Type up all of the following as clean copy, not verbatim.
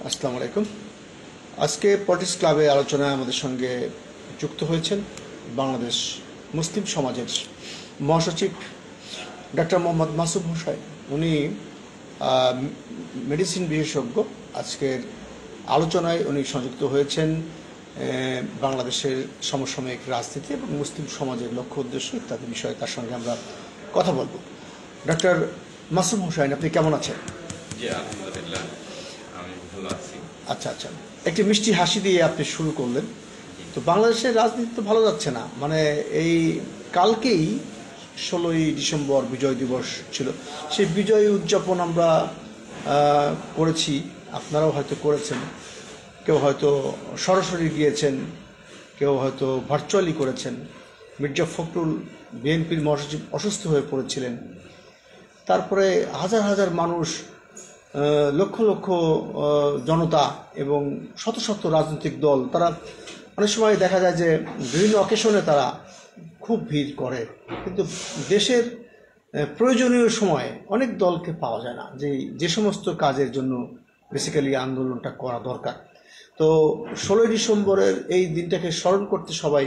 আসসালামু আলাইকুম। আজকে পলিটিক্স ক্লাবে আলোচনায় আমাদের সঙ্গে যুক্ত হয়েছেন বাংলাদেশ মুসলিম সমাজের মহাসচিব ডক্টর মোহাম্মদ মাসুম হোসাইন। উনি মেডিসিন বিশেষজ্ঞ। আজকের আলোচনায় উনি সংযুক্ত হয়েছেন বাংলাদেশের সমসাময়িক রাজনীতি এবং মুসলিম সমাজের লক্ষ্য উদ্দেশ্য ইত্যাদি বিষয়ে তার সঙ্গে আমরা কথা বলবো। ডক্টর মাসুম হোসাইন, আপনি কেমন আছেন? জি, আলহামদুলিল্লাহ, আমি ভালো আছি। আচ্ছা, একটি মিষ্টি হাসি দিয়ে আপনি শুরু করলেন। তো বাংলাদেশের রাজনীতি তো ভালো যাচ্ছে না। মানে এই কালকেই 16ই ডিসেম্বর বিজয় দিবস ছিল। সেই বিজয় উদযাপন আমরা করেছি, আপনারাও হয়তো করেছেন। কেউ হয়তো সরাসরি গিয়েছেন, কেউ হয়তো ভার্চুয়ালি করেছেন। মির্জা ফখরুল বিএনপির মহাসচিব অসুস্থ হয়ে পড়েছিলেন। তারপরে হাজার হাজার মানুষ, লক্ষ লক্ষ জনতা এবং শত শত রাজনৈতিক দল, তারা অনেক সময় দেখা যায় যে বিভিন্ন অকেশনে তারা খুব ভিড় করে, কিন্তু দেশের প্রয়োজনীয় সময়ে অনেক দলকে পাওয়া যায় না যে সমস্ত কাজের জন্য বেসিক্যালি আন্দোলনটা করা দরকার। তো 16ই ডিসেম্বরের এই দিনটাকে স্মরণ করতে সবাই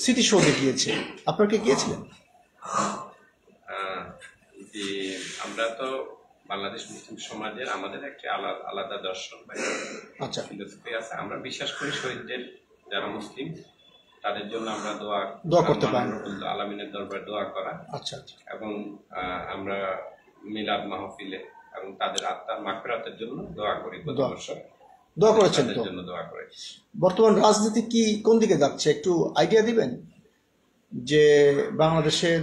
স্মৃতিসৌধে গিয়েছে। আপনারা কি গিয়েছিলেন? আমরা তো বাংলাদেশ মুসলিম সমাজের আমাদের একটি আলাদা দর্শন আচ্ছা, ফিলোসফি আছে। আমরা বিশ্বাস করি শহীদদের যারা মুসলিম তাদের জন্য আমরা দোয়া করতে পারি, আলামিনের দরবার দোয়া করা। আচ্ছা, এবং আমরা মিলাদ মাহফিলে এবং তাদের আত্মার মাগফিরাতের জন্য দোয়া করি। গত বছর দোয়া করেছেন তো? জন্য দোয়া করি। বর্তমান রাজনীতি কি কোন দিকে যাচ্ছে একটু আইডিয়া দিবেন? যে বাংলাদেশের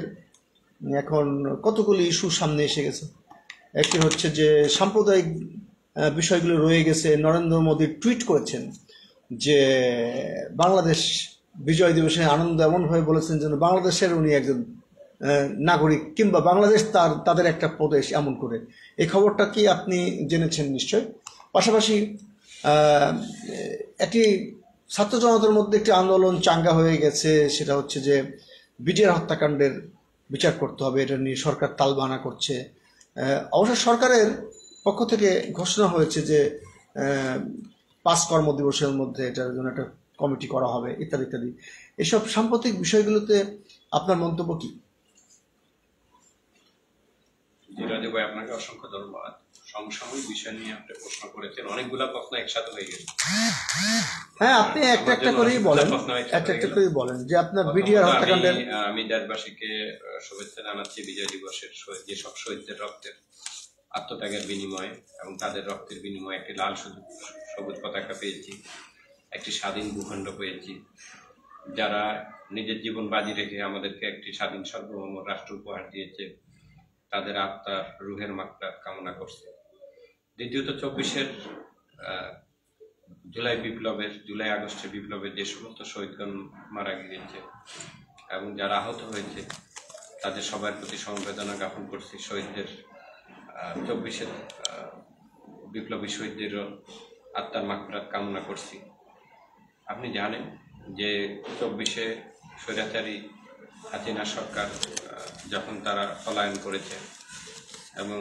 এখন কতগুলি ইস্যু সামনে এসে গেছে। একটি হচ্ছে যে সাম্প্রদায়িক বিষয়গুলো রয়ে গেছে। নরেন্দ্র মোদী টুইট করেছেন যে বাংলাদেশ বিজয় দিবসে আনন্দ এমনভাবে বলেছেন যেন বাংলাদেশের উনি একজন নাগরিক, কিংবা বাংলাদেশ তাদের একটা প্রদেশ, এমন করে। এই খবরটা কি আপনি জেনেছেন নিশ্চয়। পাশাপাশি একটি ছাত্র জনতার মধ্যে একটি আন্দোলন চাঙ্গা হয়ে গেছে, সেটা হচ্ছে যে বিডিআর হত্যাকাণ্ডের বিচার করতে হবে। এটা নিয়ে সরকার তালবাহানা করছে। অবশ্য সরকারের পক্ষ থেকে ঘোষণা হয়েছে যে 5 কর্মদিবসের মধ্যে এটার জন্য একটা কমিটি করা হবে, ইত্যাদি ইত্যাদি। এসব সাম্প্রতিক বিষয়গুলোতে আপনার মন্তব্য কি? রাজু ভাই, আপনাকে অসংখ্য ধন্যবাদ। সমসাময়িক বিষয় নিয়ে আপনি প্রশ্ন করেছেন, অনেকগুলা প্রশ্ন একসাথে হয়ে গেছে। হ্যাঁ, আপনি একটা করেই বলেন যে আপনার বিডিআর হত্যাকাণ্ডের। আমি দেশবাসীকে শুভেচ্ছা জানাচ্ছি বিজয় দিবসের। যেসব শহীদদের রক্তের আত্মত্যাগের বিনিময়ে এবং তাদের রক্তের বিনিময়ে একটি লাল সবুজ পতাকা পেয়েছি, একটি স্বাধীন ভূখণ্ড পেয়েছি, যারা নিজের জীবন বাজি রেখে আমাদেরকে একটি স্বাধীন সার্বভৌম রাষ্ট্র উপহার দিয়েছে, তাদের আত্মার রুহের মাগফিরাত কামনা করছে। দ্বিতীয়ত, 24-এর জুলাই আগস্টের বিপ্লবের যে সমস্ত শহীদগণ মারা গিয়েছে এবং যারা আহত হয়েছে, তাদের সবার প্রতি সমবেদনা জ্ঞাপন করছি। শহীদদের 24-এর বিপ্লবী শহীদদেরও আত্মার মাগফিরাত কামনা করছি। আপনি জানেন যে 24-এ স্বৈরাচারী হাসিনা সরকার যখন তারা পলায়ন করেছে এবং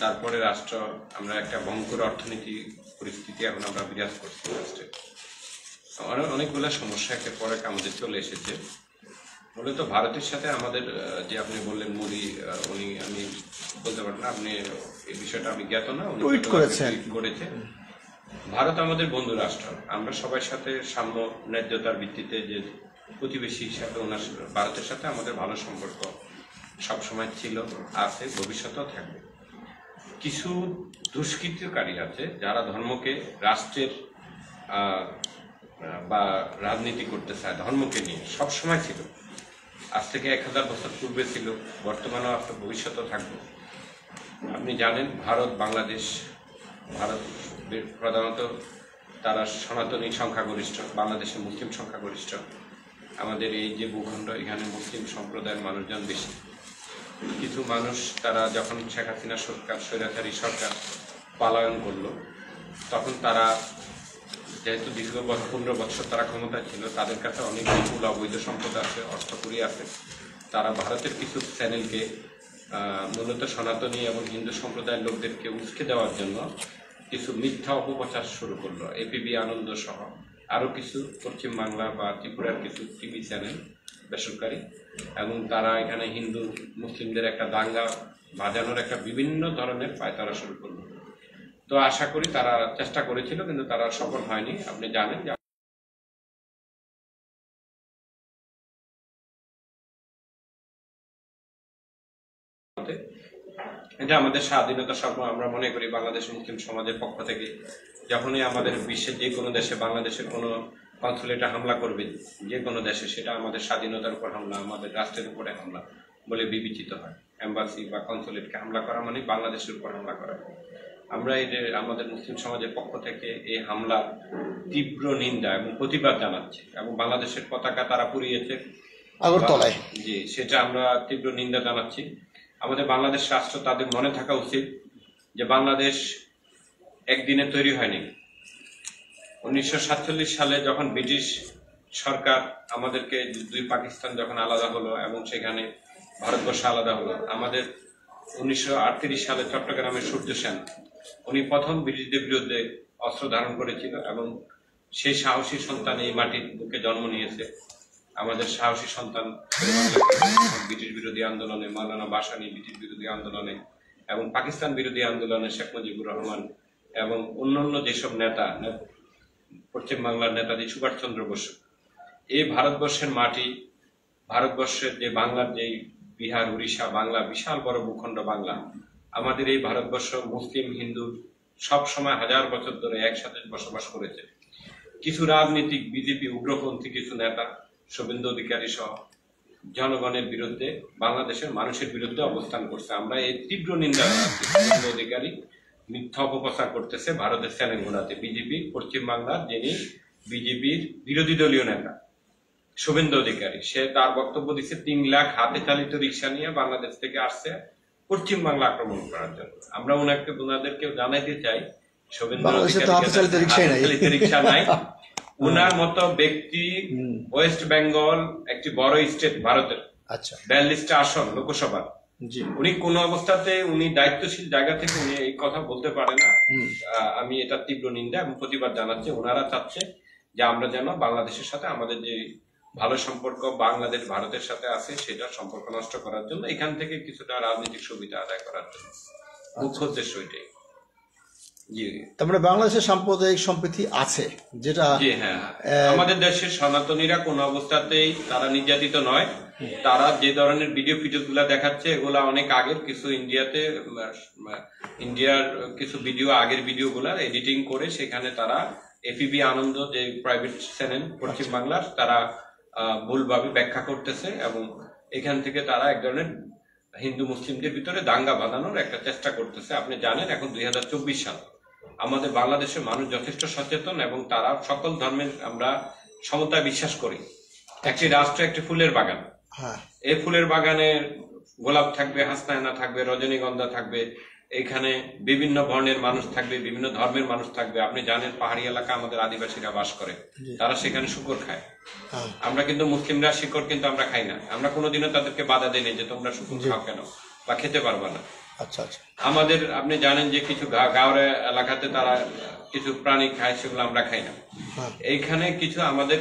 তারপরে রাষ্ট্র, আমরা একটা ভয়ঙ্কর অর্থনীতি পরিস্থিতি এখন আমরা বিরাজ করছি রাষ্ট্রে। অনেকগুলো সমস্যা একের পর এক আমাদের চলে এসেছে। মূলত ভারতের সাথে আমাদের, যে আপনি বললেন মোদী, উনি, আমি বলতে পারবো না, আপনি এই বিষয়টা আমি জ্ঞাত না, উনি টুইট করেছে। ভারত আমাদের বন্ধু রাষ্ট্র। আমরা সবার সাথে সাম্য ন্যায্যতার ভিত্তিতে, যে প্রতিবেশী হিসাবে ভারতের সাথে আমাদের ভালো সম্পর্ক সবসময় ছিল, আছে, ভবিষ্যতেও থাকবে। কিছু দুষ্কৃতকারী আছে যারা ধর্মকে রাষ্ট্রের বা রাজনীতি করতে চায়, ধর্মকে নিয়ে সবসময় ছিল। আজ থেকে 1000 বছর পূর্বে ছিল, বর্তমানেও আছে, ভবিষ্যতেও থাকবে। আপনি জানেন ভারত প্রধানত তারা সনাতনী সংখ্যাগরিষ্ঠ, বাংলাদেশের মুসলিম সংখ্যাগরিষ্ঠ। আমাদের এই যে ভূখণ্ড, এখানে মুসলিম সম্প্রদায়ের মানুষজন বেশি। কিছু মানুষ, তারা যখন শেখ হাসিনা সরকার, স্বৈরাচারী সরকার পলায়ন করলো, তখন তারা, যেহেতু দীর্ঘ 15 বছর তারা ক্ষমতায় ছিল, তাদের কাছে অনেক বিপুল অবৈধ সম্পদ আছে, অর্থকড়ি আছে। তারা ভারতের কিছু চ্যানেলকে, মূলত সনাতনী এবং হিন্দু সম্প্রদায়ের লোকদেরকে উস্কে দেওয়ার জন্য কিছু মিথ্যা অপপ্রচার শুরু করলো, এপিবি আনন্দ সহ আরো কিছু পশ্চিম বাংলা বা ত্রিপুরার কিছু টিভি চ্যানেল বেসরকারি, এবং তারা এখানে হিন্দু মুসলিমদের একটা দাঙ্গা বাজানোর একটা বিভিন্ন ধরনের পায়তারা শুরু করলো। তো আশা করি তারা চেষ্টা করেছিল, কিন্তু তারা সফল হয়নি। আপনি জানেন যে এটা আমাদের স্বাধীনতা আমরা মনে করি বাংলাদেশ মুসলিম সমাজের পক্ষ থেকে যখনই আমাদের বিশ্বের যে কোনো দেশে বাংলাদেশের কোনো কনসুলেটে হামলা করবে, যে কোনো দেশে, সেটা আমাদের স্বাধীনতার উপর হামলা, আমাদের রাষ্ট্রের উপরে হামলা বলে বিবেচিত হয়। এম্বাসি বা কনসুলেটকে হামলা করা মানে বাংলাদেশের উপর হামলা করা। আমরা এই যে আমাদের মুসলিম সমাজের পক্ষ থেকে এই হামলার তীব্র নিন্দা এবং প্রতিবাদ জানাচ্ছি, এবং বাংলাদেশের পতাকা তারা পুড়িয়েছে আগরতলায়, জি, সেটা আমরা তীব্র নিন্দা জানাচ্ছি। আমাদের বাংলাদেশ রাষ্ট্র তাদের মনে থাকা উচিত যে বাংলাদেশ একদিনে তৈরি হয়নি। 1947 সালে যখন ব্রিটিশ সরকার আমাদেরকে দুই পাকিস্তান যখন আলাদা হলো এবং সেখানে ভারতবর্ষ আলাদা হলো, আমাদের 1938 সালে চট্টগ্রামের সূর্য সেন উনি প্রথম ব্রিটিশদের বিরুদ্ধে অস্ত্র ধারণ করেছিল, এবং সেই সাহসী সন্তান এই মাটির বুকে জন্ম নিয়েছে। আমাদের সাহসী সন্তান ব্রিটিশ বিরোধী আন্দোলনে মাওলানা ভাসানী, ব্রিটিশ বিরোধী আন্দোলনে এবং পাকিস্তান বিরোধী আন্দোলনে শেখ মুজিবুর রহমান এবং অন্যান্য যেসব নেতা, পশ্চিম বাংলার নেতাজি সুভাষচন্দ্র বসু, এই ভারতবর্ষের মাটি, ভারতবর্ষের যে বাংলার যে বিহার, উড়িষ্যা, বাংলা, বিশাল বড় ভূখণ্ড বাংলা, আমাদের এই ভারতবর্ষ মুসলিম হিন্দু সব সময় হাজার বছর ধরে একসাথে বসবাস করেছে। কিছু রাজনীতিক বিজেপি উগ্রপন্থী কিছু নেতা, শুভেন্দু অধিকারী সহ জনগণের বিরুদ্ধে, বাংলাদেশের মানুষের বিরুদ্ধে অবস্থান করছে। আমরা এই তীব্র নিন্দা জানাচ্ছি। শুভেন্দু অধিকারী মিথ্যা অপপ্রচার করতেছে ভারতের চ্যানেলগুলোতে। বিজেপি পশ্চিম বাংলার যিনি বিজেপির বিরোধী দলীয় নেতা শুভেন্দু অধিকারী, সে তার বক্তব্য দিচ্ছে 3 লাখ হাতে চালিত রিক্সা নিয়ে বাংলাদেশ থেকে আসছে পশ্চিম বাংলা আক্রমণ করার জন্য। আমরা ওনাদেরকে জানাইতে চাই, শুভেন্দু অধিকারী রিক্সা নাই। উনার মতো ব্যক্তি ওয়েস্ট বেঙ্গল একটি বড় স্টেট ভারতের, 42টা আসন লোকসভার, উনি কোন অবস্থাতে উনি দায়িত্বশীল জায়গা থেকে উনি এই কথা বলতে পারে না। আমি এটা তীব্র নিন্দা এবং প্রতিবাদ জানাচ্ছি। ওনারা চাচ্ছে যে আমরা যেন বাংলাদেশের সাথে আমাদের যে ভালো সম্পর্ক বাংলাদেশ ভারতের সাথে আছে সেটা সম্পর্ক নষ্ট করার জন্য, এখান থেকে কিছুটা রাজনৈতিক সুবিধা আদায় করার জন্য মুখ্য উদ্দেশ্য এটাই। তার মানে বাংলাদেশের সাম্প্রদায়িক সম্প্রীতি আছে, যেটা জি হ্যাঁ, আমাদের দেশের সনাতনীরা কোন অবস্থাতেই তারা নির্যাতিত নয়। তারা যে ধরনের ভিডিও গুলা দেখাচ্ছে এগুলা অনেক আগের কিছু ইন্ডিয়ার কিছু ভিডিও, আগের ভিডিও গুলা এডিটিং করে সেখানে তারা এপিবি আনন্দ যে প্রাইভেট চ্যানেল পশ্চিম বাংলার, তারা ভুলভাবে ব্যাখ্যা করতেছে, এবং এখান থেকে তারা এক ধরনের হিন্দু মুসলিমদের ভিতরে দাঙ্গা বাঁধানোর একটা চেষ্টা করতেছে। আপনি জানেন এখন 2024 সাল, আমাদের বাংলাদেশের মানুষ যথেষ্ট সচেতন এবং তারা সকল ধর্মের আমরা সমতায় বিশ্বাস করি। একটি রাষ্ট্র একটি ফুলের বাগান, এই ফুলের বাগানে গোলাপ থাকবে, হাসনায়না থাকবে, রজনীগন্ধা থাকবে, এখানে বিভিন্ন বর্ণের মানুষ থাকবে, বিভিন্ন ধর্মের মানুষ থাকবে। আপনি জানেন পাহাড়ি এলাকা আমাদের আদিবাসীরা বাস করে, তারা সেখানে শুকর খায়। আমরা কিন্তু মুসলিমরা শিকড় কিন্তু আমরা খাই না। আমরা কোনোদিনও তাদেরকে বাধা দিই যে তোমরা শুকর খাও কেন বা খেতে পারবা না। আমাদের আপনি জানেন যে কিছু গাঁওয়ের এলাকাতে তারা কিছু প্রাণী খায়, সেগুলো আমরা খাই না। এইখানে কিছু আমাদের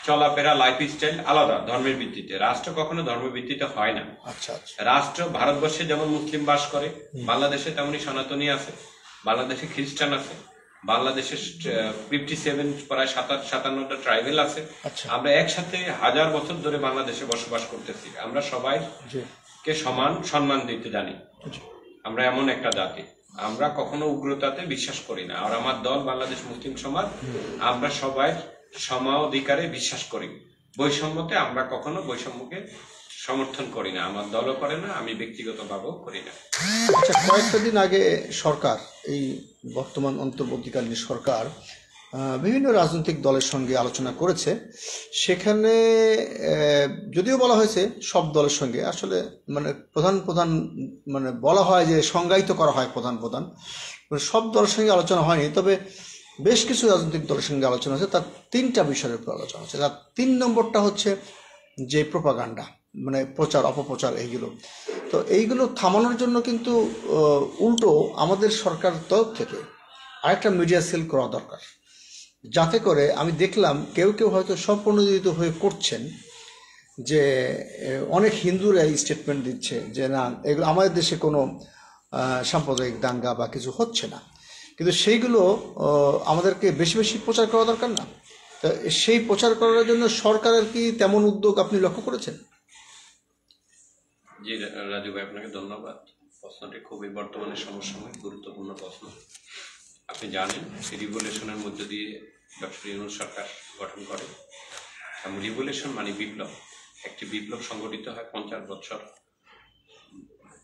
চলাফেরা লাইফ স্টাইল আলাদা ধর্মের ভিত্তিতে। রাষ্ট্র কখনো ধর্মের ভিত্তিতে হয় না। রাষ্ট্র ভারতবর্ষে যেমন মুসলিম বাস করে, বাংলাদেশে তেমনি সনাতনী আছে, বাংলাদেশে খ্রিস্টান আছে, বাংলাদেশে 57 প্রায় 57টা ট্রাইবেল আছে। আমরা একসাথে হাজার বছর ধরে বাংলাদেশে বসবাস করতেছি। আমরা সবাইকে সমান সম্মান দিতে জানি। আমরা এমন একটা জাতি, আমরা কখনো উগ্রতাতে বিশ্বাস করি না। আর আমার দল বাংলাদেশ মুসলিম সমাজ, আমরা সবাই সমাধিকারে বিশ্বাস করি। বৈষম্যতে আমরা কখনো বৈষম্যকে সমর্থন করি না, আমার দলও করে না, আমি ব্যক্তিগতভাবেও করি না। আচ্ছা, কয়েকটা দিন আগে সরকার, এই বর্তমান অন্তর্বর্তীকালীন সরকার বিভিন্ন রাজনৈতিক দলের সঙ্গে আলোচনা করেছে। সেখানে যদিও বলা হয়েছে সব দলের সঙ্গে, আসলে মানে প্রধান মানে বলা হয় যে সংজ্ঞায়িত করা হয় প্রধান সব দলের সঙ্গে আলোচনা হয়নি, তবে বেশ কিছু রাজনৈতিক দলের সঙ্গে আলোচনা হচ্ছে। তার 3টা বিষয়ের উপর আলোচনা হচ্ছে। তার 3 নম্বরটা হচ্ছে যে প্রোপাগান্ডা, মানে প্রচার অপপ্রচার, এইগুলো। তো এইগুলো থামানোর জন্য কিন্তু উল্টো আমাদের সরকার তরফ থেকে আরেকটা মিডিয়া সেল করা দরকার, যাতে করে আমি দেখলাম কেউ কেউ হয়তো স্বপ্রণোদিত হয়ে করছেন যে অনেক হিন্দুরা এই স্টেটমেন্ট দিচ্ছে যে না, এগুলো আমাদের দেশে কোনো সাম্প্রদায়িক দাঙ্গা বা কিছু হচ্ছে না, কিন্তু সেইগুলো আমাদেরকে বেশি বেশি প্রচার করা দরকার না? তো সেই প্রচার করার জন্য সরকারের কি তেমন উদ্যোগ আপনি লক্ষ্য করেছেন? জি রাজু ভাই, আপনাকে ধন্যবাদ। প্রশ্নটি খুবই বর্তমানে সমসাময়িক গুরুত্বপূর্ণ প্রশ্ন। আপনি জানেন রিভলিউশনের মধ্য দিয়ে ডক্টর ইউনূস সরকার গঠন করে, এবং রিভলিউশন মানে বিপ্লব। একটি বিপ্লব সংগঠিত হয় 50 বছর,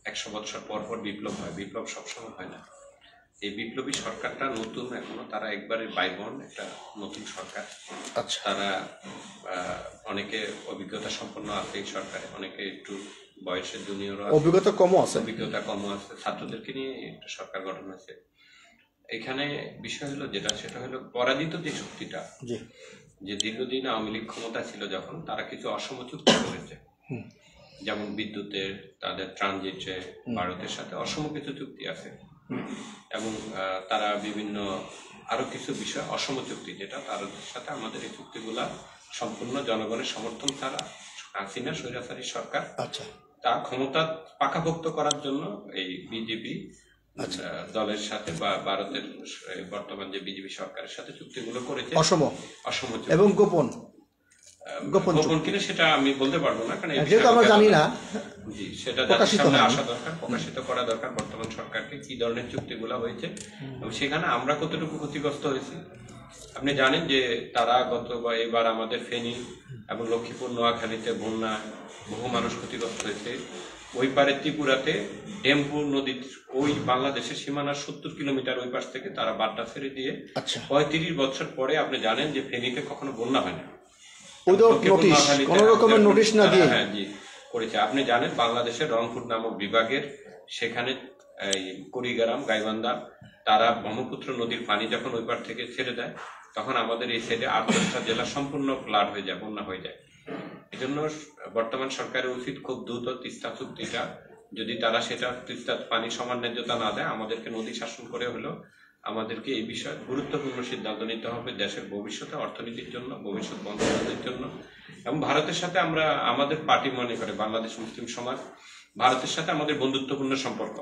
100 বছর পর পর বিপ্লব হয়। বিপ্লব সবসময় হয় না। এই বিপ্লবী সরকারটা নতুন, এখনো তারা একবারে বাইবর্ন একটা নতুন সরকার। আচ্ছা, তারা অনেকে অভিজ্ঞতা সম্পন্ন আছে এই সরকারে, অনেকে একটু বয়সের জুনিয়রও আছে, অভিজ্ঞতা কমও আছে। অভিজ্ঞতা কমও আছে। ছাত্রদেরকে নিয়ে একটা সরকার গঠন হয়েছে। এখানে বিষয় হলো যেটা, সেটা হলো পরাজিত যে শক্তিটা, জি, যে দীর্ঘদিন আওয়ামী লীগ ক্ষমতা ছিল যখন, তারা কিছু অসম চুক্তি করেছে, যেমন বিদ্যুতের, তাদের ট্রানজিটে ভারতের সাথে অসম কিছু চুক্তি আছে, এবং তারা বিভিন্ন আরো কিছু বিষয় অসম চুক্তি, যেটা তাদের সাথে আমাদের এই চুক্তিগুলা সম্পূর্ণ জনগণের সমর্থন ছাড়া হাসিনা স্বৈরাচারী সরকার আচ্ছা, তা ক্ষমতা পাকাভোক্ত করার জন্য এই বিজেপি দলের সাথে বা ভারতের বর্তমান যে বিজেপি সরকারের সাথে চুক্তিগুলো করেছে অসম অসম চুক্তি। এবং গোপন গোপন কিনা সেটা আমি বলতে পারবো না, কারণ যেহেতু আমরা জানি না। জি, সেটা প্রকাশিত সামনে হয়নি। আসা দরকার, প্রকাশিত করা দরকার বর্তমান সরকারকে কি ধরনের চুক্তিগুলো হয়েছে এবং সেখানে আমরা কতটুকু ক্ষতিগ্রস্ত হয়েছি। আপনি জানেন যে তারা এবার আমাদের ফেনী এবং লক্ষ্মীপুর নোয়াখালীতে বন্যা, বহু মানুষ ক্ষতিগ্রস্ত হয়েছে। ওই পারে ত্রিপুরাতে ডেম্বু নদীর ওই বাংলাদেশের সীমানার 70 কিলোমিটার ওই পাশ থেকে তারা বাড্ডা ছেড়ে দিয়ে আচ্ছা, 35 বছর পরে আপনি জানেন যে ফেনীতে কখনো বন্যা হয় না। কোনো রকমের নোটিশ না দিয়ে হ্যাঁ জি করেছে। আপনি জানেন বাংলাদেশের রংপুর নামক বিভাগের সেখানে এই কুড়িগ্রাম, গাইবান্ধা, তারা ব্রহ্মপুত্র নদীর পানি যখন ওই পার থেকে ছেড়ে দেয়, তখন আমাদের এই সাইডে 8-10টা জেলা সম্পূর্ণ ফ্লাড হয়ে যায়, বন্যা হয়ে যায়। এই জন্য বর্তমান সরকারের উচিত খুব দ্রুত তিস্তা চুক্তিটা, যদি তারা সেটা তিস্তার পানি সমান ন্যায্যতা না দেয়, আমাদেরকে নদী শাসন করে হলেও আমাদেরকে এই বিষয়ে গুরুত্বপূর্ণ সিদ্ধান্ত নিতে হবে দেশের ভবিষ্যতে, অর্থনীতির জন্য, ভবিষ্যৎ বংশধরদের জন্য। এবং ভারতের সাথে আমরা, আমাদের পার্টি মনে করে বাংলাদেশ মুসলিম সমাজ, ভারতের সাথে আমাদের বন্ধুত্বপূর্ণ সম্পর্ক।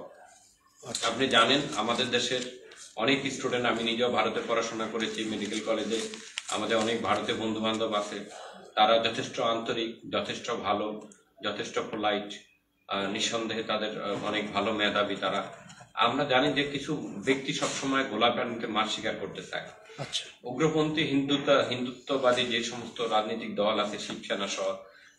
আপনি জানেন আমাদের দেশের অনেক স্টুডেন্ট, আমি নিজেও ভারতে পড়াশোনা করেছি মেডিকেল কলেজে, আমাদের অনেক ভারতে বন্ধু বান্ধব আছে। তারা যথেষ্ট আন্তরিক, যথেষ্ট ভালো, যথেষ্ট পোলাইট, নিঃসন্দেহে তাদের অনেক ভালো মেধাবী তারা। আমরা জানি যে কিছু ব্যক্তি সবসময় গোলাপানিতে মার স্বীকার করতে চায়। আচ্ছা, উগ্রপন্থী হিন্দুত্ববাদী যে সমস্ত রাজনৈতিক দল আছে, শিবসেনা সহ,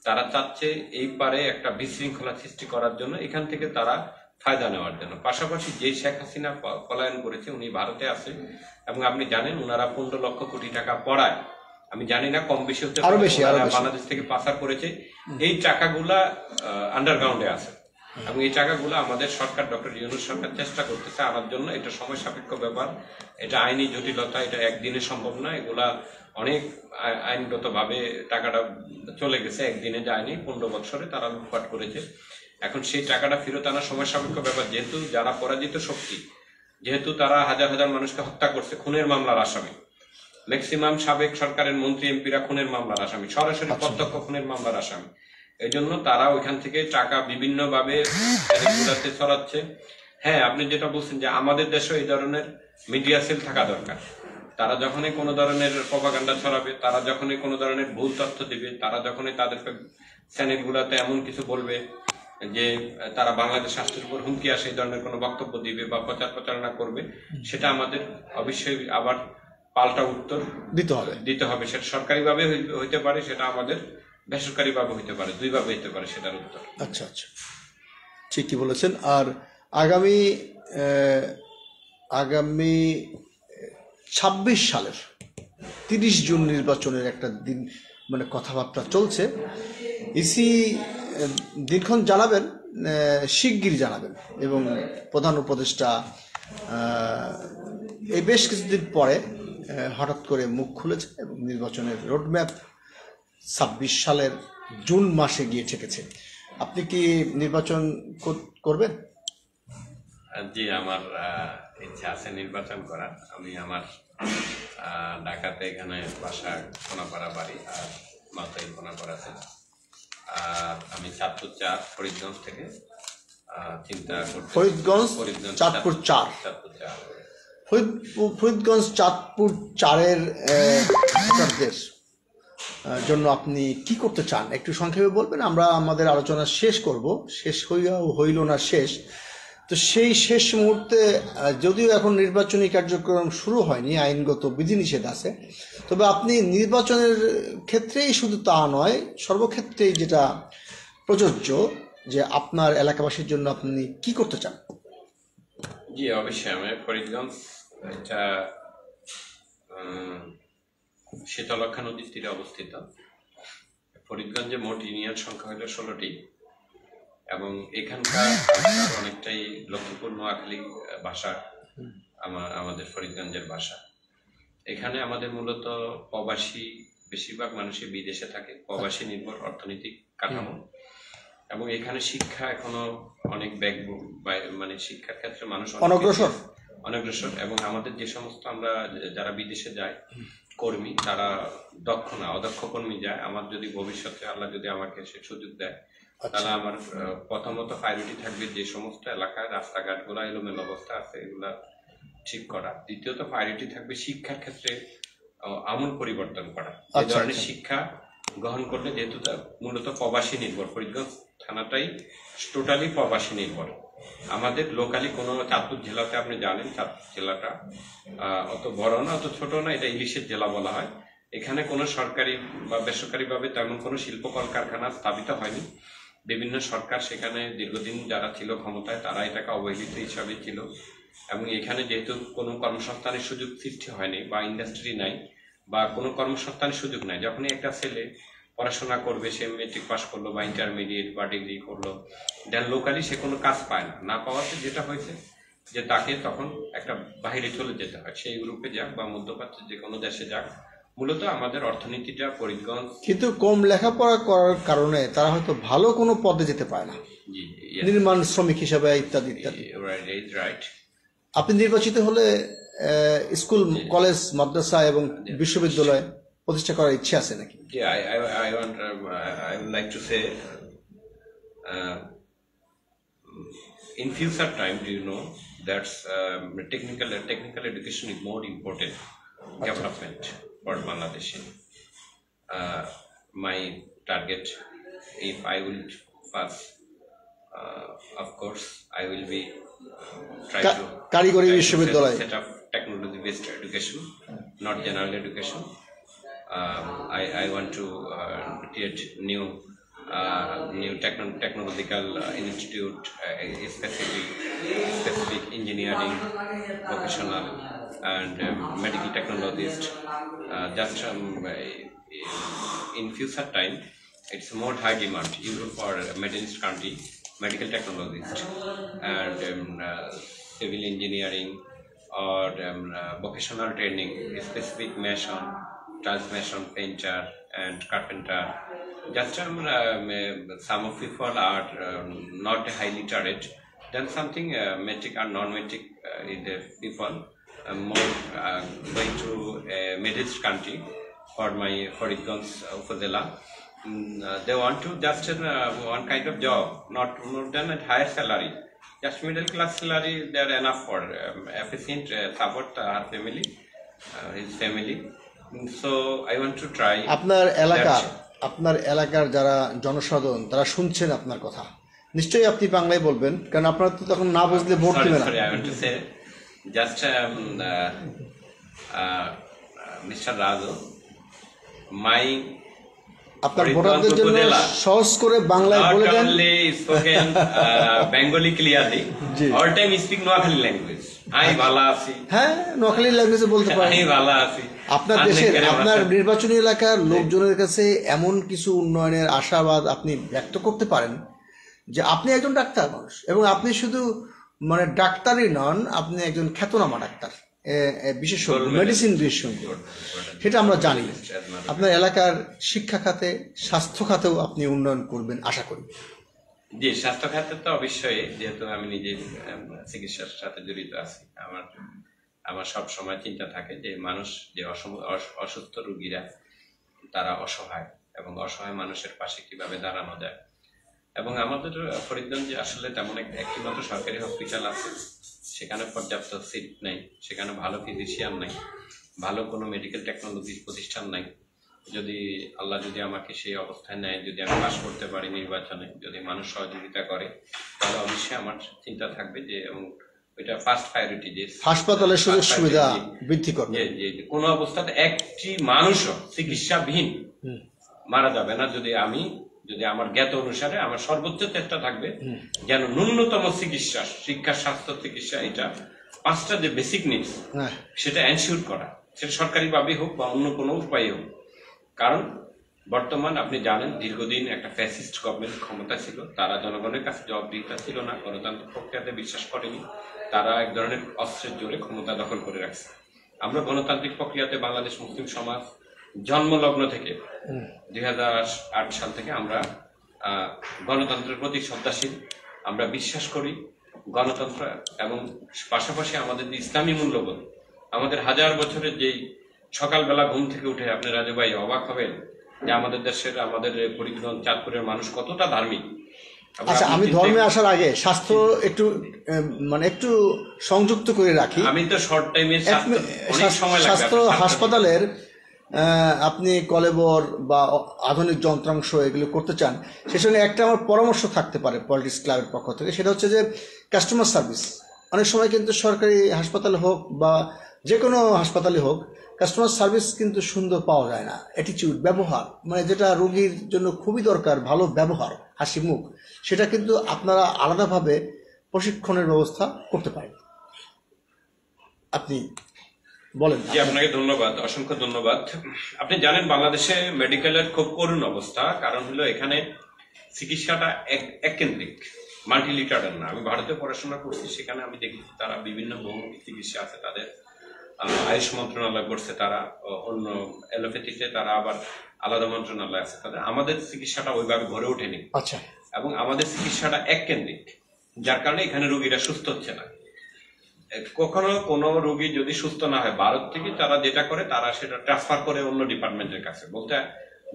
তারা চাচ্ছে এই পারে একটা বিশৃঙ্খলা সৃষ্টি করার জন্য, এখান থেকে তারা ফায়দা নেওয়ার জন্য। পাশাপাশি যে শেখ হাসিনা পলায়ন করেছে, উনি ভারতে আছে এবং আপনি জানেন উনারা 15 লক্ষ কোটি টাকা পড়ায়, আমি জানি না কম বেশি হতে পারে, বাংলাদেশ থেকে পাচার করেছে। এই টাকাগুলা আন্ডারগ্রাউন্ডে আছে এবং এই টাকাগুলো আমাদের সরকার, ডক্টর ইউনূস সরকার চেষ্টা করতেছে আনার জন্য। এটা সময় সাপেক্ষ ব্যাপার, এটা আইনি জটিলতা, এটা একদিনে সম্ভব না। এগুলা অনেক আইনগত ভাবে টাকাটা চলে গেছে, একদিনে যায়নি, 15 বছরে তারা লুটপাট করেছে। এখন সেই টাকাটা ফেরত আনার সময় সাপেক্ষ ব্যাপার, যেহেতু যারা পরাজিত শক্তি, যেহেতু তারা হাজার হাজার মানুষকে হত্যা করছে, খুনের মামলার আসামি, ম্যাক্সিমাম সাবেক সরকারের মন্ত্রী এমপিরা খুনের মামলার আসামি, সরাসরি প্রত্যক্ষ খুনের মামলার আসামি। এই জন্য তারা ওইখান থেকে টাকা বিভিন্ন ভাবে ছড়াচ্ছে। হ্যাঁ, আপনি যেটা বলছেন যে আমাদের দেশে এই ধরনের মিডিয়া সেল থাকা দরকার। তারা যখনই কোনো ধরনের প্রপাগান্ডা ছড়াবে, তারা যখনই কোনো ধরনের ভুল তথ্য দিবে, তারা যখনই তাদের চ্যানেল গুলাতে এমন কিছু বলবে যে তারা বাংলাদেশ রাষ্ট্রের উপর হুমকি আসে, এই ধরনের কোনো বক্তব্য দিবে বা প্রচারণা করবে, সেটা আমাদের অবশ্যই আবার পাল্টা উত্তর দিতে হবে। সেটা সরকারি ভাবে হইতে পারে, সেটা আমাদের বেসরকারি ভাবে হইতে পারে, দুইভাবে হইতে পারে সেটার উত্তর। আচ্ছা আচ্ছা, ঠিকই বলেছেন। আর আগামী 26 সালের 30 জুন নির্বাচনের একটা দিন মানে কথাবার্তা চলছে। ইসি দিনক্ষণ জানাবেন, শিগগির জানাবেন, এবং প্রধান উপদেষ্টা এই বেশ কিছুদিন পরে হঠাৎ করে মুখ খুলেছে এবং নির্বাচনের রোডম্যাপ 26 সালের জুন মাসে গিয়ে ঠেকেছে। আপনি কি নির্বাচন করবেন? জি, আমার ইচ্ছা আছে নির্বাচন করার। আমি আমার ঢাকাতে এখানে বাসা, কোনাপাড়া বাড়ি, আর মাথায় কোনাপাড়াতে। আর আমি চাঁদপুর 4 ফরিদগঞ্জ থেকে চিন্তা করছি। ফরিদগঞ্জ চাঁদপুর 4। চাঁদপুর 4। ফরিদগঞ্জ চাঁদপুর 4-এর ভোটারদের জন্য আপনি কি করতে চান একটু সংক্ষেপে বলবেন? আমরা আমাদের আলোচনা শেষ করব, শেষ হইল না শেষ। তো সেই শেষ মুহূর্তে যদিও এখন নির্বাচনী কার্যক্রম শুরু হয়নি, আইনগত বিধিনিষেধ আছে, তবে আপনি নির্বাচনের ক্ষেত্রেই শুধু তা নয়, সর্বক্ষেত্রেই যেটা প্রযোজ্য, যে আপনার এলাকাবাসীর জন্য আপনি কি করতে চান? জি, অবশ্যই। আমি ফরিদগঞ্জ, এটা শীতলক্ষা নদীর তীরে অবস্থিত। ফরিদগঞ্জে মোট ইউনিয়ন সংখ্যা হলো 16টি, এবং এখানকার অনেকটাই লক্ষ্মীপুর নোয়াখালী ভাষা আমাদের ফরিদগঞ্জের ভাষা। এখানে আমাদের মূলত প্রবাসী, বেশিরভাগ মানুষই বিদেশে থাকে, প্রবাসী নির্ভর অর্থনৈতিক কাঠামো। এবং এখানে শিক্ষা এখনো অনেক মানে শিক্ষার ক্ষেত্রে মানুষ অনগ্রসর। এবং আমাদের যে সমস্ত আমরা যারা বিদেশে যায় কর্মী, তারা দক্ষ না, অদক্ষ কর্মী যায়। আমার যদি ভবিষ্যতে আল্লাহ যদি আমাকে সে সুযোগ দেয়, তাহলে আমার প্রথমত প্রায়োরিটি থাকবে যে সমস্ত এলাকায় রাস্তাঘাট গুলা এলোমেলো অবস্থা আছে এগুলা ঠিক করা। দ্বিতীয়ত প্রায়োরিটি থাকবে শিক্ষার ক্ষেত্রে আমূল পরিবর্তন করা। এই ধরনের শিক্ষা গ্রহণ করলে, যেহেতু মূলত প্রবাসী নির্ভর, ফরিদগঞ্জ থানাটাই টোটালি প্রবাসী নির্ভর। আমাদের লোকালি কোনো, চাঁদপুর জেলাতে আপনি জানেন, চাঁদপুর জেলাটা অত বড় না, অত ছোট না, এটা ইলিশের জেলা বলা হয়। এখানে কোনো সরকারি বা বেসরকারি ভাবে তেমন কোনো শিল্প কলকারখানা স্থাপিত হয়নি। বিভিন্ন সরকার সেখানে দীর্ঘদিন যারা ছিল ক্ষমতায়, তারা এটাকে অবহেলিত হিসাবে ছিল। এবং এখানে যেহেতু কোনো কর্মসংস্থানের সুযোগ সৃষ্টি হয়নি, বা ইন্ডাস্ট্রি নাই, বা কোনো কর্মসংস্থানের সুযোগ নাই, যখনই একটা ছেলে পড়াশোনা করবে, সে মেট্রিক পাস করলো বা ইন্টারমিডিয়েট বা ডিগ্রি করলো, দেন লোকালি সে কোনো কাজ পায় না। না পাওয়াতে যেটা হয়েছে যে তাকে তখন একটা বাইরে চলে যেতে হয়, সেই গ্রুপে যাক বা মধ্যপ্রাচ্যের যে কোনো দেশে যাক। মূলত আমাদের অর্থনীতিটা ফরিদগঞ্জ, কিন্তু কম লেখাপড়া করার কারণে তারা হয়তো ভালো কোনো পদে যেতে পারে না, নির্মাণ শ্রমিক হিসাবে ইত্যাদি ইত্যাদি। রাইট। আপনি নির্বাচিত হলে স্কুল, কলেজ, মাদ্রাসা এবং বিশ্ববিদ্যালয় প্রতিষ্ঠা করার ইচ্ছে আছে নাকি? I would like to say, in future time, do you know that technical education is more important development for Bangladesh. My target, if I will pass, of course, I will be try to কারিগরি বিশ্ববিদ্যালয়, set up technology-based education, not general education. I want to create new technological institute, specific engineering, vocational, and medical technologist. Just in future time, it's more high demand even for Middle East country, medical technologist and civil engineering or vocational training, specific mason, transmason, painter and carpenter. Just some of people are not highly literate. Then something metric or non-metric is the people more going to Middle East country for my Fariganj Upazila. They want to just one kind of job, not more than a higher salary. Just middle class salary, they are enough for efficient support her family, his family. So I want to try. আপনার এলাকার যারা জনসাধারণ তারা শুনছেন আপনার কথা, নিশ্চয়ই আপনি বাংলায় বলবেন, কারণ আপনারা তো তখন না বুঝলে ভোট দিবেন না। I want to say just Mr. Razo, my আপনার ভোটারদের জন্য সহজ করে বাংলায় বলে দেন। Not only spoken Bengali clearly, all time speak Noakhali language. আমি ভালো আছি। হ্যাঁ, নোয়াখালী ল্যাঙ্গুয়েজে বলতে পারেন। আমি ভালো আছি। আপনার দেশের, আপনার নির্বাচনী এলাকার লোকজনের কাছে এমন কিছু উন্নয়নের আশাবাদ আপনি ব্যক্ত করতে পারেন যে আপনি একজন ডাক্তার মানুষ, এবং আপনি শুধু মানে ডাক্তারই নন, আপনি একজন খ্যাতনামা ডাক্তার, বিশেষ মেডিসিন বিশেষজ্ঞ, সেটা আমরা জানি। আপনার এলাকার শিক্ষা খাতে, স্বাস্থ্য খাতেও আপনি উন্নয়ন করবেন আশা করি। জি, স্বাস্থ্য খাতে তো অবশ্যই, যেহেতু আমি নিজে চিকিৎসার সাথে জড়িত আছি, আমার আমার সব সময় চিন্তা থাকে যে মানুষ যে অসুস্থ রোগীরা তারা অসহায়, এবং অসহায় মানুষের পাশে কিভাবে দাঁড়ানো যায়। এবং আমাদের ফরিদগঞ্জে আসলে তেমন একটি মাত্র সরকারি হসপিটাল আছে, সেখানে পর্যাপ্ত সিট নেই, সেখানে ভালো ফিজিশিয়ান নাই, ভালো কোনো মেডিকেল টেকনোলজি প্রতিষ্ঠান নাই। যদি আল্লাহ যদি আমাকে সেই অবস্থায় নেয়, যদি আমি পাশ করতে পারি নির্বাচনে, যদি মানুষ সহযোগিতা করে, তাহলে অবশ্যই আমার চিন্তা থাকবে যে, এবং ওইটা ফার্স্ট প্রায়োরিটি, যে হাসপাতালের সুযোগ সুবিধা বৃদ্ধি করবে। যে কোনো অবস্থাতে একটি মানুষও চিকিৎসাবিহীন মারা যাবে না, যদি আমার জ্ঞাত অনুসারে আমার সর্বোচ্চ চেষ্টা থাকবে যেন ন্যূনতম চিকিৎসা, শিক্ষা, স্বাস্থ্য, চিকিৎসা, এটা 5টা যে বেসিক নিডস সেটা এনশিওর করা, সেটা সরকারি ভাবে হোক বা অন্য কোনো উপায়ে হোক। কারণ বর্তমান আপনি জানেন, দীর্ঘদিন একটা ফ্যাসিস্ট গভর্নমেন্ট ক্ষমতা ছিল, তারা জনগণের কাছে জবাবদিহিতা ছিল না, গণতান্ত্রিক প্রক্রিয়াতে বিশ্বাস করেনি, তারা এক ধরনের অস্ত্রের জোরে ক্ষমতা দখল করে রাখছে। আমরা গণতান্ত্রিক প্রক্রিয়াতে বাংলাদেশ মুসলিম সমাজ জন্মলগ্ন থেকে 2008 সাল থেকে আমরা গণতন্ত্রের প্রতি শ্রদ্ধাশীল, আমরা বিশ্বাস করি গণতন্ত্র, এবং পাশাপাশি আমাদের যে ইসলামী মূল্যবোধ, আমাদের হাজার বছরের যেই সকালবেলা ঘুম থেকে উঠে আপনি রাজু ভাই অবাক হবেন যে আমাদের দেশের, আমাদের ফরিদগঞ্জ চাঁদপুরের মানুষ কতটা ধার্মিক। আচ্ছা, আমি ধর্মে আসার আগে স্বাস্থ্য একটু একটু সংযুক্ত করে রাখি। আমি তো শর্ট টাইমে স্বাস্থ্য হাসপাতালের আপনি কলেবর বা আধুনিক যন্ত্রাংশ এগুলো করতে চান, সে সঙ্গে একটা আমার পরামর্শ থাকতে পারে পলিটিক্স ক্লাবের পক্ষ থেকে, সেটা হচ্ছে যে কাস্টমার সার্ভিস। অনেক সময় কিন্তু সরকারি হাসপাতাল হোক বা যে কোনো হাসপাতালে হোক, কাস্টমার সার্ভিস কিন্তু সুন্দর পাওয়া যায় না। অ্যাটিটিউড, ব্যবহার, যেটা রোগীর জন্য খুবই দরকার, ভালো ব্যবহার, হাসি মুখ, সেটা কিন্তু আপনারা আলাদাভাবে প্রশিক্ষণের ব্যবস্থা করতে পারেন। আপনি বলেন। জি, আপনাকে ধন্যবাদ, অসংখ্য ধন্যবাদ। আপনি জানেন বাংলাদেশে মেডিকেলের খুব করুণ অবস্থা, কারণ হলো এখানে চিকিৎসাটা এককেন্দ্রিক, মাল্টিলিটারাল না। আমি ভারতে পড়াশোনা করছি, সেখানে আমি দেখি তারা বিভিন্ন বহুমুখী চিকিৎসা আছে, তাদের আয়ুষ মন্ত্রণালয় করছে, তারা অন্য অ্যালোপ্যাথিতে তারা আবার আলাদা মন্ত্রণালয় আছে তাদের। আমাদের চিকিৎসাটা ওইভাবে গড়ে ওঠেনি। আচ্ছা। এবং আমাদের চিকিৎসাটা এককেন্দ্রিক, যার কারণে এখানে রোগীরা সুস্থ হচ্ছে না। কখনো কোনো রোগী যদি সুস্থ না হয়, ভারত থেকে তারা যেটা করে, তারা সেটা ট্রান্সফার করে অন্য ডিপার্টমেন্টের কাছে। বলতে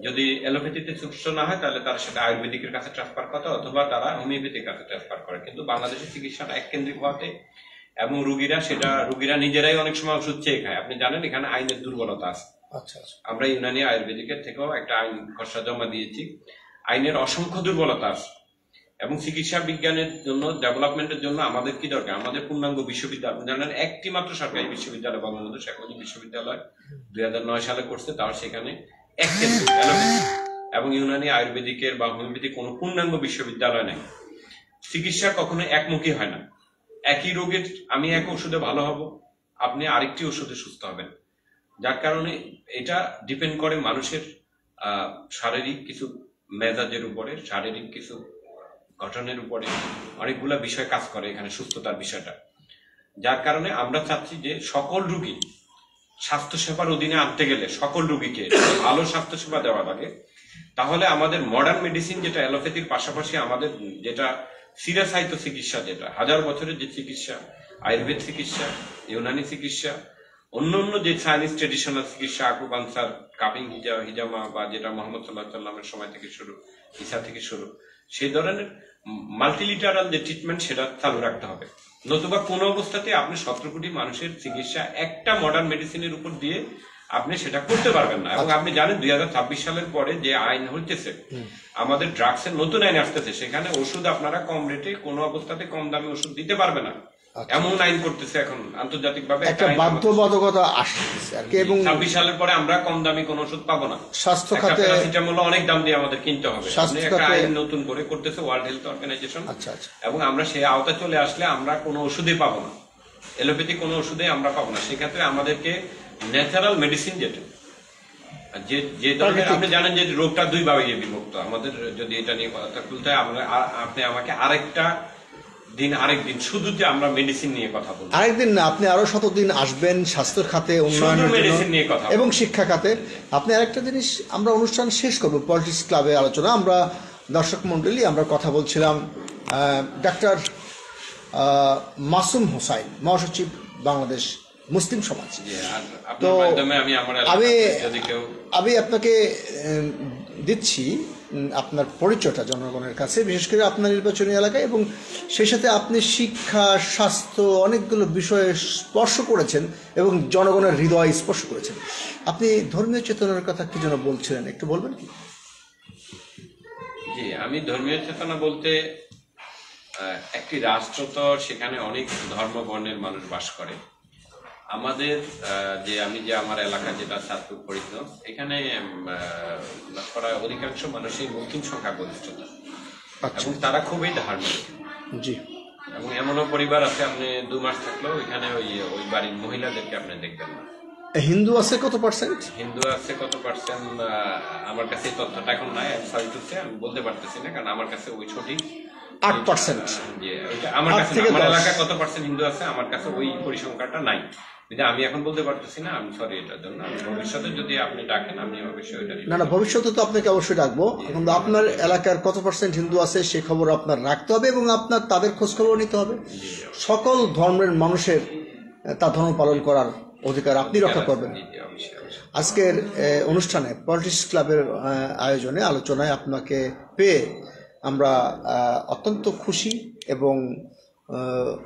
যদি অ্যালোপ্যাথিতে সুস্থ না হয়, তাহলে তারা সেটা আয়ুর্বেদিকের কাছে ট্রান্সফার করে, অথবা তারা হোমিওপ্যাথির কাছে ট্রান্সফার করে। কিন্তু বাংলাদেশের চিকিৎসাটা এককেন্দ্রিক হওয়াতে, এবং রোগীরা নিজেরাই অনেক সময় ওষুধ চেয়ে খায়। আপনি জানেন এখানে আইনের দুর্বলতা আছে। আমরা ইউনানি আয়ুর্বেদিকের থেকেও একটা আইন খসড়া জমা দিয়েছি, আইনের অসংখ্য দুর্বলতা আছে। এবং চিকিৎসা বিজ্ঞানের জন্য, ডেভেলপমেন্টের জন্য আমাদের কি দরকার? আমাদের পূর্ণাঙ্গ বিশ্ববিদ্যালয়। আপনি জানেন একটি মাত্র সরকারি বিশ্ববিদ্যালয় বঙ্গবন্ধু শেখ মুজিব বিশ্ববিদ্যালয় 2009 সালে করছে, তাও সেখানে এবং ইউনানি আয়ুর্বেদিকের বা হোমিওপ্যাথিক কোনো পূর্ণাঙ্গ বিশ্ববিদ্যালয় নেই। চিকিৎসা কখনো একমুখী হয় না। একই রোগের আমি এক ওষুধে ভালো হব, আপনি আরেকটি ওষুধে সুস্থ হবেন। যার কারণে এটা ডিপেন্ড করে মানুষের শারীরিক কিছু মেজাজের উপরে, শারীরিক কিছু গঠনের উপরে, অনেকগুলা বিষয় কাজ করে এখানে সুস্থতার বিষয়টা। যার কারণে আমরা চাচ্ছি যে সকল রোগী স্বাস্থ্যসেবার অধীনে আনতে গেলে সকল রোগীকে ভালো স্বাস্থ্যসেবা দেওয়া লাগে। তাহলে আমাদের মডার্ন মেডিসিন, যেটা অ্যালোপ্যাথির পাশাপাশি আমাদের যেটা চিরাসাহিত্য চিকিৎসা, যেটা হাজার বছরের যে চিকিৎসা, আয়ুর্বেদ চিকিৎসা, ইউনানি চিকিৎসা, অন্য যে চাইনিজ ট্রেডিশনাল চিকিৎসা, আকুপাংচার, কাপিং হিজামা, বা যেটা মোহাম্মদ সাল্লাল্লাহু আলাইহি ওয়াসাল্লামের সময় থেকে শুরু, ঈসা থেকে শুরু, সেই ধরনের মাল্টিলিটারাল যে ট্রিটমেন্ট, সেটা চালু রাখতে হবে। নতুবা কোনো অবস্থাতে আপনি 17 কোটি মানুষের চিকিৎসা একটা মডার্ন মেডিসিনের উপর দিয়ে আপনি সেটা করতে পারবেন না। এবং আপনি জানেন 2026 সালের পরে যে আইন হইতেছে, আমাদের ড্রাগসের নতুন আইন আসতেছে, সেখানে ওষুধ আপনারা কম রেটে কোনো অবস্থাতে কম দামে ওষুধ দিতে পারবে না, এমন আইন করতেছে এখন আন্তর্জাতিক ভাবে, একটা বাধ্যবাধকতা আসছে আর কি। এবং 26 সালের পরে আমরা কম দামি কোনো ওষুধ পাবো না। স্বাস্থ্য খাতে প্যারাসিটামল অনেক দাম দিয়ে আমাদের কিনতে হবে। একটা আইন নতুন করে করতেছে ওয়ার্ল্ড হেলথ অর্গানাইজেশন। এবং আমরা সেই আওতায় চলে আসলে আমরা কোনো ওষুধে পাবো না, এলোপ্যাথি কোনো ওষুধে আমরা পাবো না। সেক্ষেত্রে আমাদেরকে ন্যাচারাল মেডিসিন, যেটা যে ধরনের, আপনি জানেন যে রোগটা দুই ভাবে বিভক্ত। আমাদের যদি এটা নিয়ে কথা বলতে হয়, আপনি আমাকে আরেকদিন শুধুতে আমরা মেডিসিন নিয়ে কথা বলবো। আরেকদিন না, আপনি আরো 100 দিন আসবেন স্বাস্থ্য খাতে উন্নয়নের জন্য এবং শিক্ষা খাতে। আপনি আরেকটা জিনিস, আমরা অনুষ্ঠান শেষ করবো পলিটিক্স ক্লাবে আলোচনা। আমরা দর্শক মণ্ডলী, আমরা কথা বলছিলাম ডাক্তার মাসুম হোসাইন, মহাসচিব বাংলাদেশ মুসলিম সমাজ। তো আমি আপনাকে দিচ্ছি আপনার পরিচয়টা জনগণের কাছে, বিশেষ করে আপনার নির্বাচনী এলাকায়, এবং সেই সাথে আপনি শিক্ষা, স্বাস্থ্য, অনেকগুলো বিষয়ে স্পর্শ করেছেন এবং জনগণের হৃদয় স্পর্শ করেছেন। আপনি ধর্মীয় চেতনার কথা কি যেন বলছিলেন, একটু বলবেন কি? জি, আমি ধর্মীয় চেতনা বলতে একটি রাষ্ট্র, তো সেখানে অনেক ধর্ম বর্ণের মানুষ বাস করে। আমাদের আমি আমার এলাকা যেটা চাঁদপুর পরিচিত, এখানে প্রায় অধিকাংশ মানুষই মুসলিম সংখ্যাগরিষ্ঠতা এবং তারা খুবই ধার্মিক। জি। এবং এমনও পরিবার আছে, আপনি 2 মাস থাকলেও ওইখানে ওই বাড়ির মহিলাদেরকে আপনি দেখবেন না। হিন্দু আছে কত পার্সেন্ট? হিন্দু আছে কত পার্সেন্ট আমার কাছে এই তথ্যটা এখন নাই, আমি বলতে পারতেছি না, কারণ আমার কাছে ওই সঠিক 8%। আমার কাছে আমার এলাকায় কত পার্সেন্ট হিন্দু আছে আমার কাছে ওই পরিসংখ্যানটা নাই, আমি এখন বলতে পারতেছি না। আমি সরি এটার জন্য। ভবিষ্যতে যদি আপনি ডাকেন আমি অবশ্যই এটা না, ভবিষ্যতে তো আপনাকে অবশ্যই ডাকবো, কিন্তু আপনার এলাকার কত পার্সেন্ট হিন্দু আছে সে খবর আপনার রাখতে হবে এবং আপনার তাদের খোঁজ খবর নিতে হবে। সকল ধর্মের মানুষের তার ধর্ম পালন করার অধিকার আপনি রক্ষা করবেন। আজকের অনুষ্ঠানে পলিটিক্স ক্লাবের আয়োজনে আলোচনায় আপনাকে পেয়ে আমরা অত্যন্ত খুশি এবং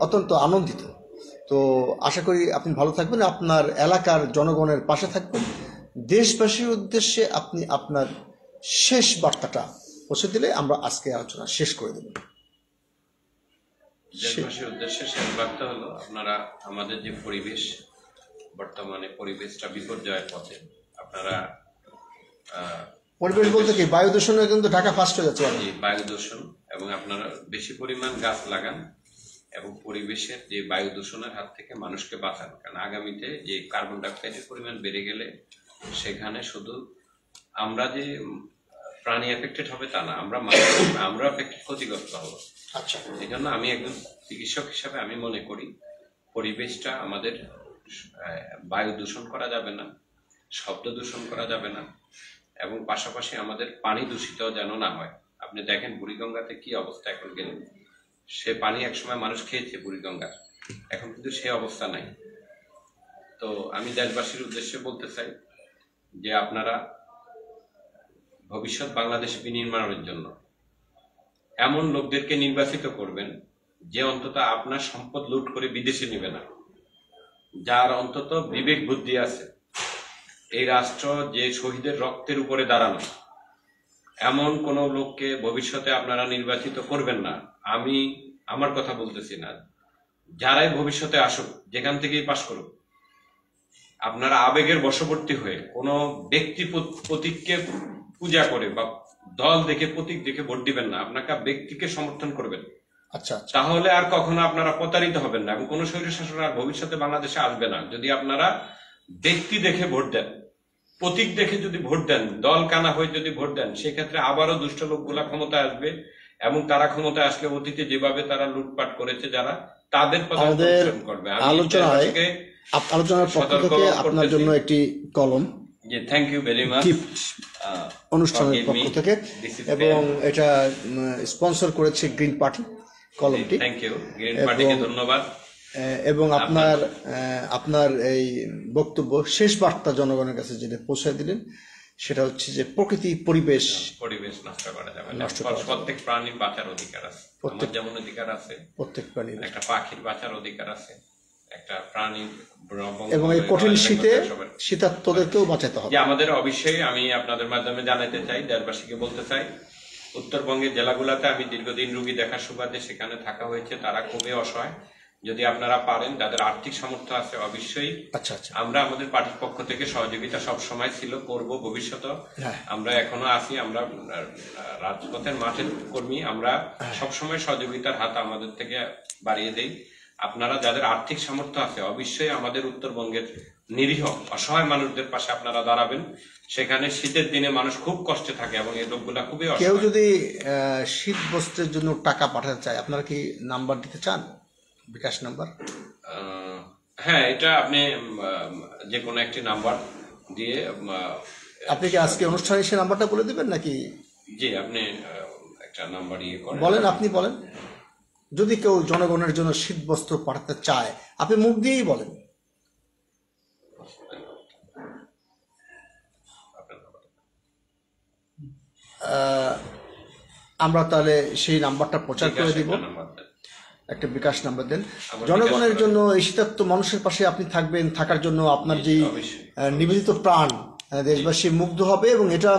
অত্যন্ত আনন্দিত। তো আশা করি আপনি ভালো থাকবেন, আপনার এলাকার জনগণের পাশে থাকবেন। দেশবাসীর উদ্দেশ্যে আপনি আপনার শেষ বার্তাটা পৌঁছে দিলে আমরা আজকে আলোচনা শেষ করে দেব। দেশবাসীর উদ্দেশ্যে শেষ বার্তা হলো, আপনারা আমাদের যে পরিবেশ, বর্তমানে পরিবেশটা বিপর্যয়ের পথে, আপনারা পরিবেশ বলতে কি? বায়ু দূষণে কিন্তু ঢাকা ফার্স্ট হয়ে যাচ্ছে। বায়ু দূষণ, এবং আপনারা বেশি পরিমাণ গাছ লাগান এবং পরিবেশের যে বায়ু দূষণের হাত থেকে মানুষকে বাঁচান। কারণ আগামীতে যে কার্বন ডাইঅক্সাইডের পরিমাণ বেড়ে গেলে সেখানে শুধু আমরা যে প্রাণী এফেক্টেড হবে তা না, আমরা ক্ষতিগ্রস্ত হব। আচ্ছা, এই জন্য আমি একজন চিকিৎসক হিসাবে আমি মনে করি পরিবেশটা আমাদের বায়ু দূষণ করা যাবে না, শব্দ দূষণ করা যাবে না, এবং পাশাপাশি আমাদের পানি দূষিত যেন না হয়। আপনি দেখেন বুড়িগঙ্গাতে কি অবস্থা এখন গেলে, সে পানি একসময় মানুষ খেয়েছে বুড়িগঙ্গার, এখন কিন্তু সে অবস্থা নাই। তো আমি দেশবাসীর উদ্দেশ্যে বলতে চাই যে আপনারা ভবিষ্যৎ বাংলাদেশ বিনির্মাণের জন্য এমন লোকদেরকে নির্বাচিত করবেন যে অন্তত আপনার সম্পদ লুট করে বিদেশে নেবে না, যার অন্তত বিবেক বুদ্ধি আছে। এই রাষ্ট্র যে শহীদের রক্তের উপরে দাঁড়ানো, এমন কোন লোককে ভবিষ্যতে আপনারা নির্বাচিত করবেন না। আমি আমার কথা বলতেছি না, যারাই ভবিষ্যতে আসুক, যেখান থেকেই পাশ করুক, আপনারা আবেগের বশবর্তী হয়ে কোনো ব্যক্তি প্রতীককে পূজা করে বা দল দেখে প্রতীক দেখে ভোট দিবেন না, আপনাকে ব্যক্তিকে সমর্থন করবেন। আচ্ছা, তাহলে আর কখনো আপনারা প্রতারিত হবেন না এবং কোন স্বৈরশাসন আর ভবিষ্যতে বাংলাদেশে আসবে না। যদি আপনারা ব্যক্তি দেখে ভোট দেন, প্রতীক দেখে যদি ভোট দেন, দল কানা হয়ে যদি ভোট দেন, সেক্ষেত্রে আবারও দুষ্ট লোকগুলা ক্ষমতায় আসবে এবং তারা ক্ষমতায় আসলে অতীতে যেভাবে তারা লুটপাট করেছে যারা, তাদের করবে। আলোচনার পক্ষ থেকে আপনার জন্য একটি কলম, থ্যাংক ইউ ভেরি মাচ, অনুষ্ঠানের পক্ষ থেকে, এবং এটা স্পন্সর করেছে গ্রিন পার্টি কলমটি। থ্যাংক ইউ গ্রিন পার্টিকে ধন্যবাদ। এবং আপনার এই বক্তব্য শেষ বার্তা জনগণের কাছে যেটা পৌঁছে দিলেন সেটা হচ্ছে যে পরিবেশ নষ্ট করা যাবে না। প্রত্যেক প্রাণীর বাঁচার অধিকার আছে, যেমন অধিকার আছে প্রত্যেক প্রাণীর, একটা পাখির বাঁচার অধিকার আছে, একটা প্রাণীর, এবং এই কঠিন শীতার্তদেরকেও বাঁচাতে হবে। আমাদের অবশ্যই আমি আপনাদের মাধ্যমে জানাতে চাই, দেশবাসীকে বলতে চাই, উত্তরবঙ্গের জেলাগুলোতে আমি দীর্ঘদিন রোগী দেখার সুবাদে সেখানে থাকা হয়েছে, তারা খুবই অসহায়। যদি আপনারা পারেন, যাদের আর্থিক সামর্থ্য আছে, অবশ্যই আমরা আমাদের পার্টির পক্ষ থেকে সহযোগিতা সব সময় ছিল, করব, ভবিষ্যতে আমরা এখনো আছি। আমরা রাজপথের মাঠের কর্মী, আমরা সবসময় সহযোগিতার হাত আমাদের থেকে বাড়িয়ে দেই। আপনারা যাদের আর্থিক সামর্থ্য আছে, অবশ্যই আমাদের উত্তরবঙ্গের নিরীহ অসহায় মানুষদের পাশে আপনারা দাঁড়াবেন। সেখানে শীতের দিনে মানুষ খুব কষ্টে থাকে এবং এই লোকগুলা খুবই অসহায়। কেউ যদি শীত বস্ত্রের জন্য টাকা পাঠাতে চায়, আপনারা কি নাম্বার দিতে চান? বিকাশ নাম্বার? হ্যাঁ, এটা আপনি যে কোনো একটি নাম্বার দিয়ে। আপনি কি আজকে অনুষ্ঠানে সে নাম্বারটা বলে দিবেন নাকি? জি, আপনি একটা নাম্বার ইয়ে করে। বলেন, আপনি বলেন। যদি কেউ জনগণের জন্য শীত বস্ত্র পাঠাতে চায়, আপনি মুখ দিয়েই বলেন। আমরা তাহলে সেই নাম্বারটা প্রচার করে দিব। একটা বিকাশ নাম্বার দেন জনগণের জন্য। এই শীতার্ত মানুষের পাশে আপনি থাকবেন, থাকার জন্য আপনার যে নিবেদিত প্রাণ, দেশবাসী মুগ্ধ হবে। এবং এটা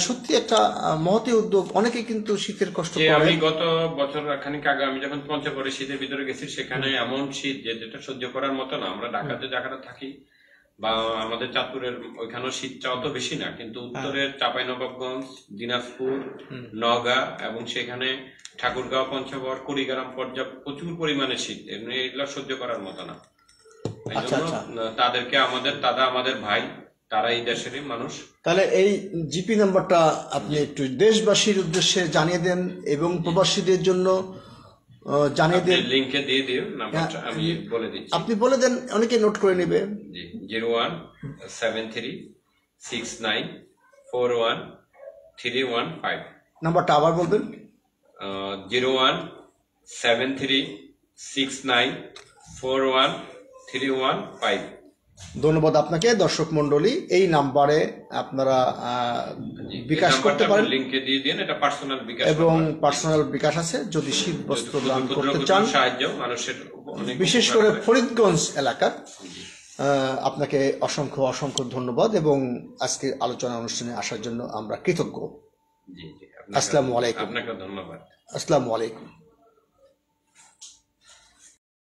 সত্যি একটা মহতি উদ্যোগ। অনেকে কিন্তু শীতের কষ্ট করে। আমি গত বছর খানিক আগে আমি যখন পঞ্চগড়ে শীতের ভিতরে গেছি, সেখানে এমন শীত যেটা সহ্য করার মতো না। আমরা ঢাকাতে থাকি বা আমাদের চাঁদপুরের ওইখানেও শীতটা অত বেশি না, কিন্তু উত্তরের চাঁপাইনবাবগঞ্জ, দিনাজপুর, নওগাঁ এবং সেখানে ঠাকুরগাঁও, পঞ্চগড়, কুড়িগ্রাম পর্যাপ্ত প্রচুর পরিমাণে শীত। এমনি এগুলো সহ্য করার মতো না। এই জন্য তাদেরকে তারা আমাদের ভাই, তারা এই দেশেরই মানুষ। তাহলে এই জিপি নাম্বারটা আপনি একটু দেশবাসীর উদ্দেশ্যে জানিয়ে দেন এবং প্রবাসীদের জন্য জানিয়ে দেন। লিংকে দিয়ে দিও নাম্বারটা, আমি বলে দিচ্ছি। আপনি বলে দেন, অনেকে নোট করে নেবে। 017369413115। নাম্বারটা আবার বলবেন। 017369413115। ধন্যবাদ আপনাকে। দর্শক মন্ডলী, এই নাম্বারে আপনারা বিকাশ করতে পারেন। লিংকে দিয়ে দিন, এটা পার্সোনাল বিকাশ এবং পার্সোনাল বিকাশ আছে। যদি শীত বস্ত্র দান করতে চান, সাহায্য মানুষের, বিশেষ করে ফরিদগঞ্জ এলাকার, আপনাকে অসংখ্য অসংখ্য ধন্যবাদ এবং আজকে আলোচনা অনুষ্ঠানে আসার জন্য আমরা কৃতজ্ঞ। জি জি, আসসালামু আলাইকুম। আপনাকে ধন্যবাদ। আসসালামু আলাইকুম।